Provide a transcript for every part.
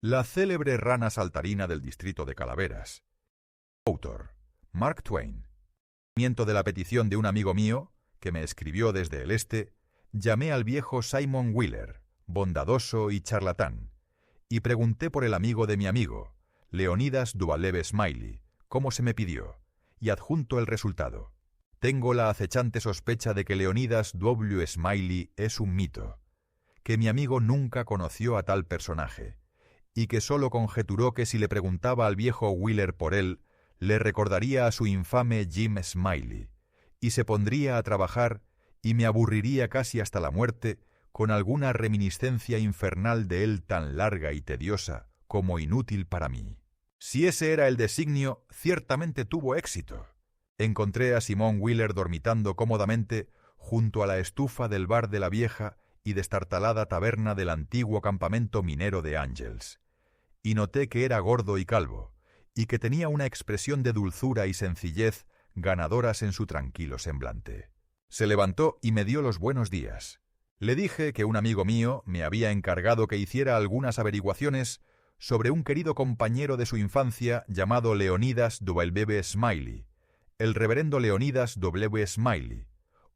La célebre rana saltarina del distrito de Calaveras. Autor: Mark Twain. De la petición de un amigo mío, que me escribió desde el este, llamé al viejo Simon Wheeler, bondadoso y charlatán, y pregunté por el amigo de mi amigo, Leonidas W. Smiley, como se me pidió, y adjunto el resultado. Tengo la acechante sospecha de que Leonidas W. Smiley es un mito, que mi amigo nunca conoció a tal personaje, y que sólo conjeturó que si le preguntaba al viejo Wheeler por él, le recordaría a su infame Jim Smiley, y se pondría a trabajar y me aburriría casi hasta la muerte con alguna reminiscencia infernal de él tan larga y tediosa como inútil para mí. Si ese era el designio, ciertamente tuvo éxito. Encontré a Simón Wheeler dormitando cómodamente junto a la estufa del bar de la vieja y destartalada taberna del antiguo campamento minero de Angels, y noté que era gordo y calvo, y que tenía una expresión de dulzura y sencillez ganadoras en su tranquilo semblante. Se levantó y me dio los buenos días. Le dije que un amigo mío me había encargado que hiciera algunas averiguaciones sobre un querido compañero de su infancia llamado Leonidas W. Smiley, el reverendo Leonidas W. Smiley,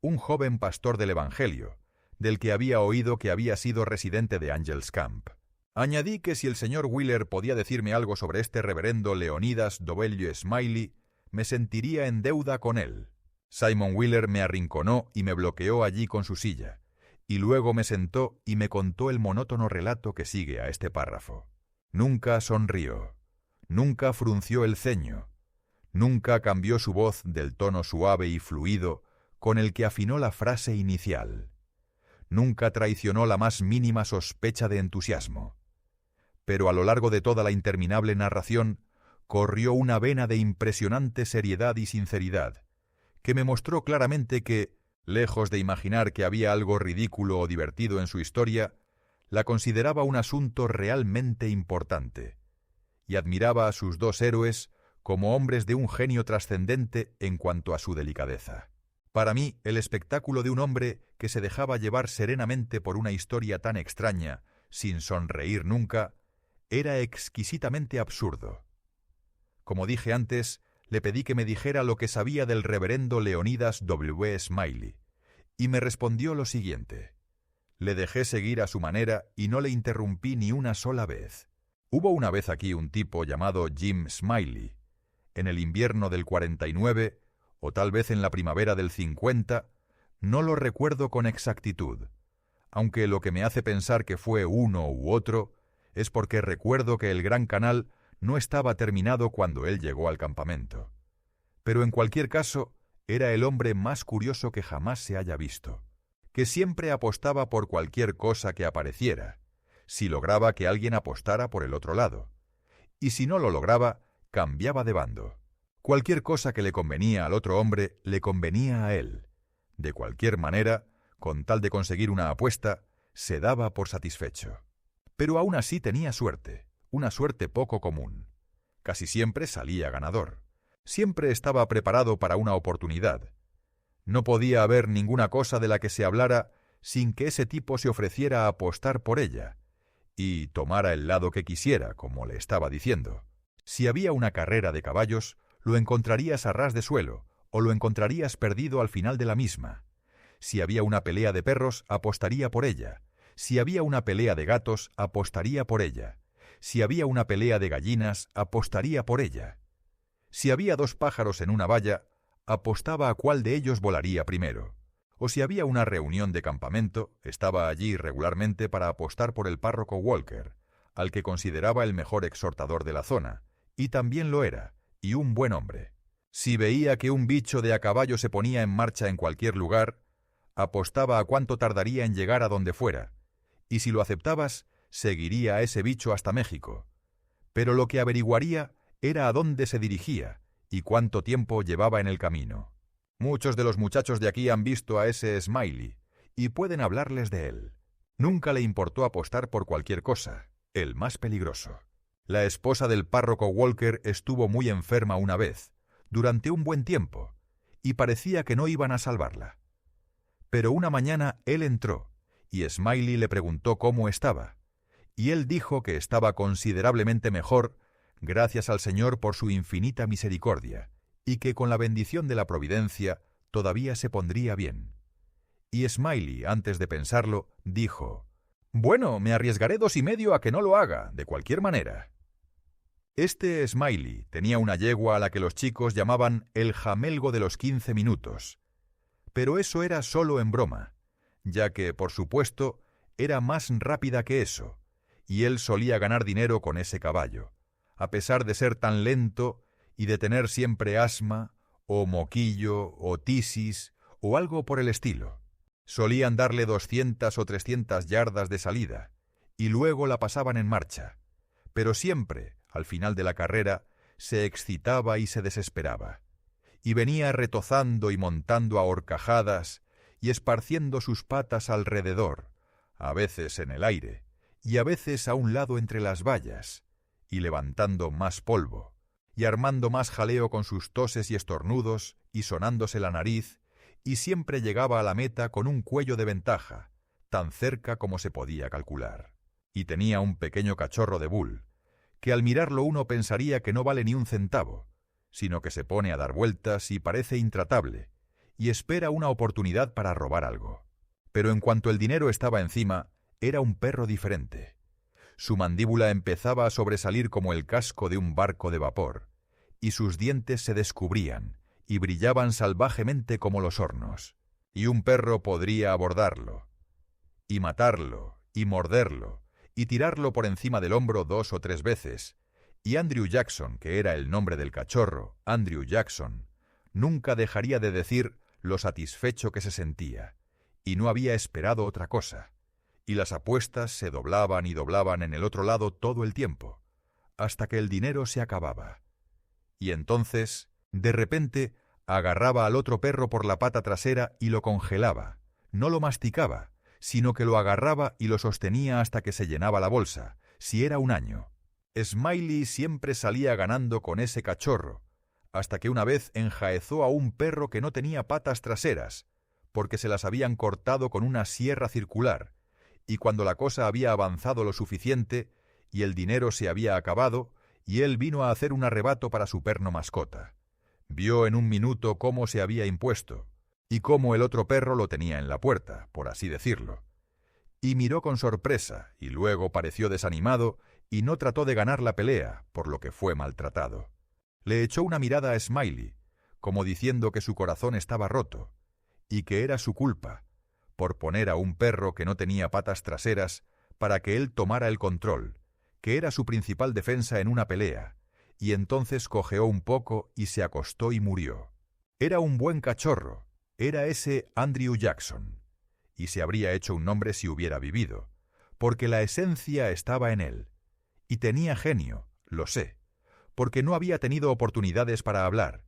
un joven pastor del Evangelio, del que había oído que había sido residente de Angels Camp. Añadí que si el señor Wheeler podía decirme algo sobre este reverendo Leonidas W. Smiley, me sentiría en deuda con él. Simon Wheeler me arrinconó y me bloqueó allí con su silla, y luego me sentó y me contó el monótono relato que sigue a este párrafo. Nunca sonrió, nunca frunció el ceño, nunca cambió su voz del tono suave y fluido con el que afinó la frase inicial. Nunca traicionó la más mínima sospecha de entusiasmo. Pero a lo largo de toda la interminable narración corrió una vena de impresionante seriedad y sinceridad, que me mostró claramente que, lejos de imaginar que había algo ridículo o divertido en su historia, la consideraba un asunto realmente importante, y admiraba a sus dos héroes como hombres de un genio trascendente en cuanto a su delicadeza. Para mí, el espectáculo de un hombre que se dejaba llevar serenamente por una historia tan extraña, sin sonreír nunca, era exquisitamente absurdo. Como dije antes, le pedí que me dijera lo que sabía del reverendo Leonidas W. Smiley, y me respondió lo siguiente. Le dejé seguir a su manera y no le interrumpí ni una sola vez. Hubo una vez aquí un tipo llamado Jim Smiley. En el invierno del 49, o tal vez en la primavera del 50, no lo recuerdo con exactitud, aunque lo que me hace pensar que fue uno u otro es porque recuerdo que el Gran Canal no estaba terminado cuando él llegó al campamento. Pero en cualquier caso, era el hombre más curioso que jamás se haya visto, que siempre apostaba por cualquier cosa que apareciera, si lograba que alguien apostara por el otro lado, y si no lo lograba, cambiaba de bando. Cualquier cosa que le convenía al otro hombre le convenía a él. De cualquier manera, con tal de conseguir una apuesta, se daba por satisfecho. Pero aún así tenía suerte, una suerte poco común. Casi siempre salía ganador. Siempre estaba preparado para una oportunidad. No podía haber ninguna cosa de la que se hablara sin que ese tipo se ofreciera a apostar por ella, y tomara el lado que quisiera, como le estaba diciendo. Si había una carrera de caballos, lo encontrarías a ras de suelo, o lo encontrarías perdido al final de la misma. Si había una pelea de perros, apostaría por ella. Si había una pelea de gatos, apostaría por ella. Si había una pelea de gallinas, apostaría por ella. Si había dos pájaros en una valla, apostaba a cuál de ellos volaría primero. O si había una reunión de campamento, estaba allí regularmente para apostar por el párroco Walker, al que consideraba el mejor exhortador de la zona, y también lo era, y un buen hombre. Si veía que un bicho de a caballo se ponía en marcha en cualquier lugar, apostaba a cuánto tardaría en llegar a donde fuera, y si lo aceptabas, seguiría a ese bicho hasta México. Pero lo que averiguaría era a dónde se dirigía y cuánto tiempo llevaba en el camino. Muchos de los muchachos de aquí han visto a ese Smiley y pueden hablarles de él. Nunca le importó apostar por cualquier cosa, el más peligroso. La esposa del párroco Walker estuvo muy enferma una vez, durante un buen tiempo, y parecía que no iban a salvarla. Pero una mañana él entró, y Smiley le preguntó cómo estaba, y él dijo que estaba considerablemente mejor gracias al Señor por su infinita misericordia, y que con la bendición de la providencia todavía se pondría bien. Y Smiley, antes de pensarlo, dijo: «Bueno, me arriesgaré 2,5 a que no lo haga, de cualquier manera». Este Smiley tenía una yegua a la que los chicos llamaban el jamelgo de los 15 minutos. Pero eso era solo en broma, ya que, por supuesto, era más rápida que eso, y él solía ganar dinero con ese caballo, a pesar de ser tan lento y de tener siempre asma, o moquillo, o tisis, o algo por el estilo. Solían darle 200 o 300 yardas de salida, y luego la pasaban en marcha, pero siempre, al final de la carrera, se excitaba y se desesperaba, y venía retozando y montando a horcajadas y esparciendo sus patas alrededor, a veces en el aire, y a veces a un lado entre las vallas, y levantando más polvo, y armando más jaleo con sus toses y estornudos, y sonándose la nariz, y siempre llegaba a la meta con un cuello de ventaja, tan cerca como se podía calcular. Y tenía un pequeño cachorro de bull, que al mirarlo uno pensaría que no vale ni un centavo, sino que se pone a dar vueltas y parece intratable, y espera una oportunidad para robar algo. Pero en cuanto el dinero estaba encima, era un perro diferente. Su mandíbula empezaba a sobresalir como el casco de un barco de vapor, y sus dientes se descubrían y brillaban salvajemente como los hornos, y un perro podría abordarlo, y matarlo, y morderlo, y tirarlo por encima del hombro 2 o 3 veces, y Andrew Jackson, que era el nombre del cachorro, Andrew Jackson, nunca dejaría de decir lo satisfecho que se sentía, y no había esperado otra cosa, y las apuestas se doblaban y doblaban en el otro lado todo el tiempo, hasta que el dinero se acababa. Y entonces, de repente, agarraba al otro perro por la pata trasera y lo congelaba, no lo masticaba, sino que lo agarraba y lo sostenía hasta que se llenaba la bolsa, si era un año. Smiley siempre salía ganando con ese cachorro, hasta que una vez enjaezó a un perro que no tenía patas traseras, porque se las habían cortado con una sierra circular, y cuando la cosa había avanzado lo suficiente, y el dinero se había acabado, y él vino a hacer un arrebato para su perno mascota. Vio en un minuto cómo se había impuesto, y cómo el otro perro lo tenía en la puerta, por así decirlo. Y miró con sorpresa, y luego pareció desanimado, y no trató de ganar la pelea, por lo que fue maltratado. Le echó una mirada a Smiley, como diciendo que su corazón estaba roto, y que era su culpa, por poner a un perro que no tenía patas traseras para que él tomara el control, que era su principal defensa en una pelea, y entonces cojeó un poco y se acostó y murió. Era un buen cachorro, era ese Andrew Jackson, y se habría hecho un nombre si hubiera vivido, porque la esencia estaba en él, y tenía genio, lo sé, porque no había tenido oportunidades para hablar,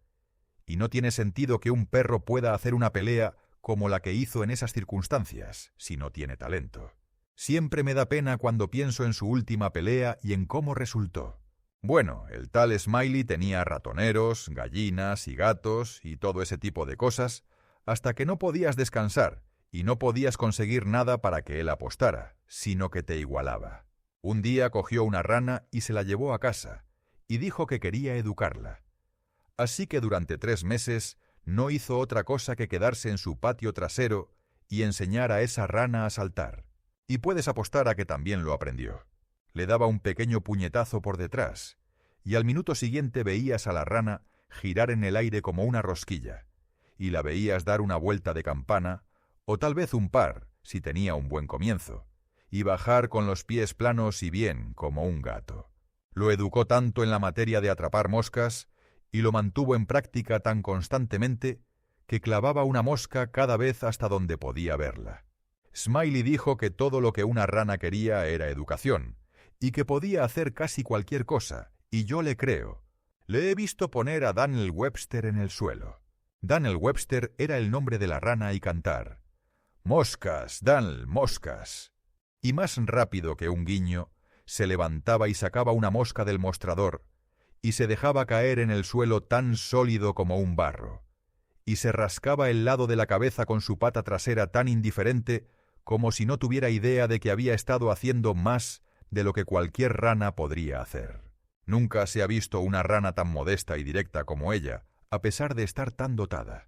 y no tiene sentido que un perro pueda hacer una pelea como la que hizo en esas circunstancias, si no tiene talento. Siempre me da pena cuando pienso en su última pelea y en cómo resultó. Bueno, el tal Smiley tenía ratoneros, gallinas y gatos y todo ese tipo de cosas, hasta que no podías descansar y no podías conseguir nada para que él apostara, sino que te igualaba. Un día cogió una rana y se la llevó a casa, y dijo que quería educarla. Así que durante 3 meses no hizo otra cosa que quedarse en su patio trasero y enseñar a esa rana a saltar. Y puedes apostar a que también lo aprendió. Le daba un pequeño puñetazo por detrás, y al minuto siguiente veías a la rana girar en el aire como una rosquilla, y la veías dar una vuelta de campana, o tal vez un par, si tenía un buen comienzo, y bajar con los pies planos y bien, como un gato. Lo educó tanto en la materia de atrapar moscas, y lo mantuvo en práctica tan constantemente, que clavaba una mosca cada vez hasta donde podía verla. Smiley dijo que todo lo que una rana quería era educación, y que podía hacer casi cualquier cosa, y yo le creo. Le he visto poner a Daniel Webster en el suelo. Daniel Webster era el nombre de la rana y cantar: «Moscas, Daniel, moscas». Y más rápido que un guiño, se levantaba y sacaba una mosca del mostrador, y se dejaba caer en el suelo tan sólido como un barro, y se rascaba el lado de la cabeza con su pata trasera tan indiferente como si no tuviera idea de que había estado haciendo más de lo que cualquier rana podría hacer. Nunca se ha visto una rana tan modesta y directa como ella, a pesar de estar tan dotada.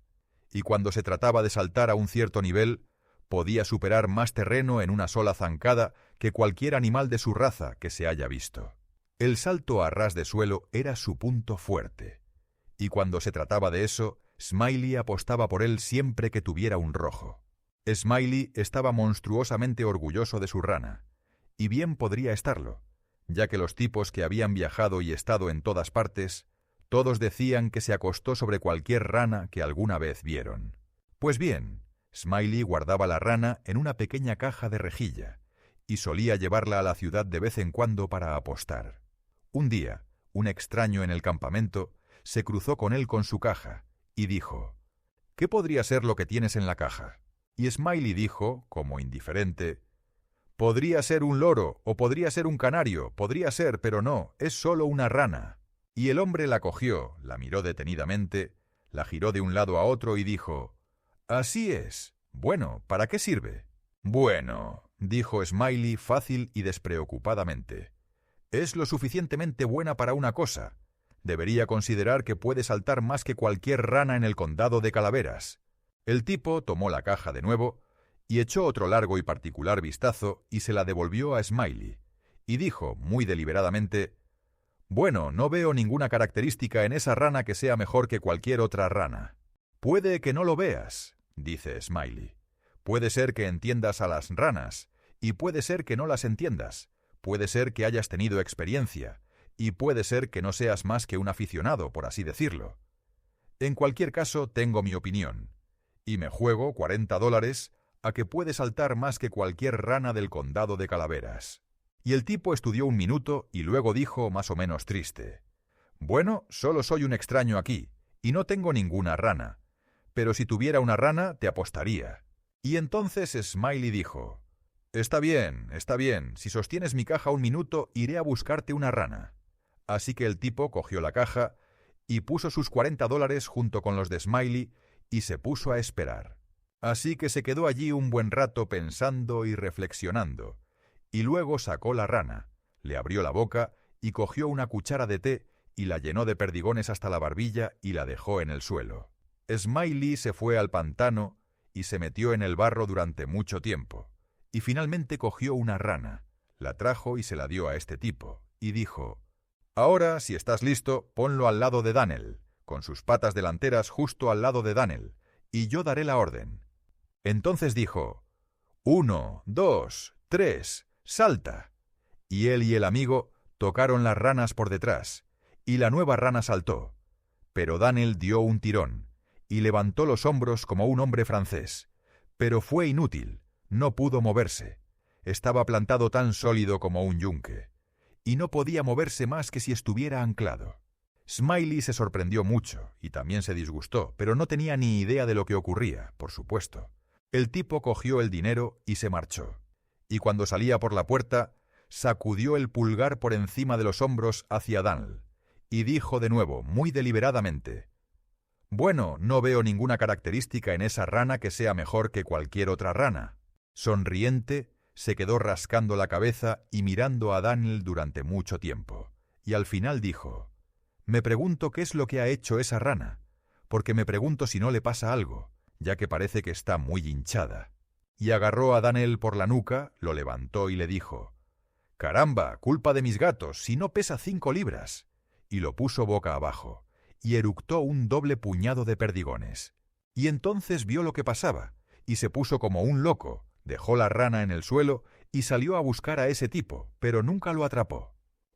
Y cuando se trataba de saltar a un cierto nivel, podía superar más terreno en una sola zancada que cualquier animal de su raza que se haya visto. El salto a ras de suelo era su punto fuerte. Y cuando se trataba de eso, Smiley apostaba por él siempre que tuviera un rojo. Smiley estaba monstruosamente orgulloso de su rana, y bien podría estarlo, ya que los tipos que habían viajado y estado en todas partes, todos decían que se acostó sobre cualquier rana que alguna vez vieron. Pues bien, Smiley guardaba la rana en una pequeña caja de rejilla, y solía llevarla a la ciudad de vez en cuando para apostar. Un día, un extraño en el campamento se cruzó con él con su caja, y dijo: «¿Qué podría ser lo que tienes en la caja?». Y Smiley dijo, como indiferente: «Podría ser un loro, o podría ser un canario, podría ser, pero no, es solo una rana». Y el hombre la cogió, la miró detenidamente, la giró de un lado a otro y dijo: «Así es. Bueno, ¿para qué sirve?». «Bueno», dijo Smiley fácil y despreocupadamente, «es lo suficientemente buena para una cosa. Debería considerar que puede saltar más que cualquier rana en el condado de Calaveras». El tipo tomó la caja de nuevo y echó otro largo y particular vistazo y se la devolvió a Smiley, y dijo muy deliberadamente: «Bueno, no veo ninguna característica en esa rana que sea mejor que cualquier otra rana». «Puede que no lo veas», dice Smiley. «Puede ser que entiendas a las ranas, y puede ser que no las entiendas. Puede ser que hayas tenido experiencia, y puede ser que no seas más que un aficionado, por así decirlo. En cualquier caso, tengo mi opinión, y me juego $40 a que puede saltar más que cualquier rana del condado de Calaveras». Y el tipo estudió un minuto y luego dijo más o menos triste: «Bueno, solo soy un extraño aquí, y no tengo ninguna rana. Pero si tuviera una rana, te apostaría». Y entonces Smiley dijo: está bien, si sostienes mi caja un minuto, iré a buscarte una rana». Así que el tipo cogió la caja y puso sus $40 junto con los de Smiley y se puso a esperar. Así que se quedó allí un buen rato pensando y reflexionando, y luego sacó la rana, le abrió la boca y cogió una cuchara de té y la llenó de perdigones hasta la barbilla y la dejó en el suelo. Smiley se fue al pantano y se metió en el barro durante mucho tiempo, y finalmente cogió una rana, la trajo y se la dio a este tipo, y dijo: «Ahora, si estás listo, ponlo al lado de Daniel, con sus patas delanteras justo al lado de Daniel, y yo daré la orden». Entonces dijo: 1, 2, 3, salta. Y él y el amigo tocaron las ranas por detrás, y la nueva rana saltó. Pero Daniel dio un tirón, y levantó los hombros como un hombre francés. Pero fue inútil, no pudo moverse. Estaba plantado tan sólido como un yunque, y no podía moverse más que si estuviera anclado. Smiley se sorprendió mucho, y también se disgustó, pero no tenía ni idea de lo que ocurría, por supuesto. El tipo cogió el dinero y se marchó, y cuando salía por la puerta, sacudió el pulgar por encima de los hombros hacia Daniel, y dijo de nuevo, muy deliberadamente: «Bueno, no veo ninguna característica en esa rana que sea mejor que cualquier otra rana». Sonriente, se quedó rascando la cabeza y mirando a Daniel durante mucho tiempo, y al final dijo: «Me pregunto qué es lo que ha hecho esa rana, porque me pregunto si no le pasa algo, ya que parece que está muy hinchada». Y agarró a Daniel por la nuca, lo levantó y le dijo: «Caramba, culpa de mis gatos, si no pesa 5 libras». Y lo puso boca abajo, y eructó un doble puñado de perdigones. Y entonces vio lo que pasaba, y se puso como un loco, dejó la rana en el suelo y salió a buscar a ese tipo, pero nunca lo atrapó.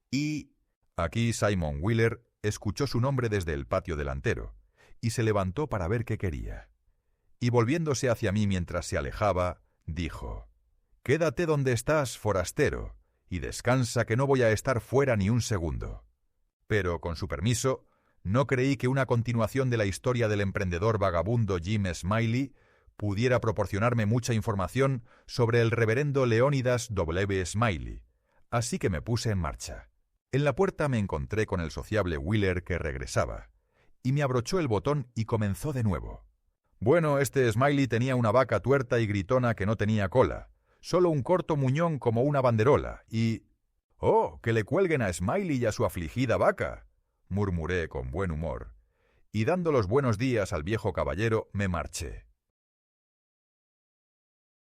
Y aquí Simon Wheeler escuchó su nombre desde el patio delantero, y se levantó para ver qué quería. Y volviéndose hacia mí mientras se alejaba, dijo: «Quédate donde estás, forastero, y descansa que no voy a estar fuera ni un segundo». Pero, con su permiso, no creí que una continuación de la historia del emprendedor vagabundo Jim Smiley pudiera proporcionarme mucha información sobre el reverendo Leónidas W. Smiley, así que me puse en marcha. En la puerta me encontré con el sociable Wheeler que regresaba, y me abrochó el botón y comenzó de nuevo. «Bueno, este Smiley tenía una vaca tuerta y gritona que no tenía cola, solo un corto muñón como una banderola, y...» «Oh, que le cuelguen a Smiley y a su afligida vaca», murmuré con buen humor, y dando los buenos días al viejo caballero me marché.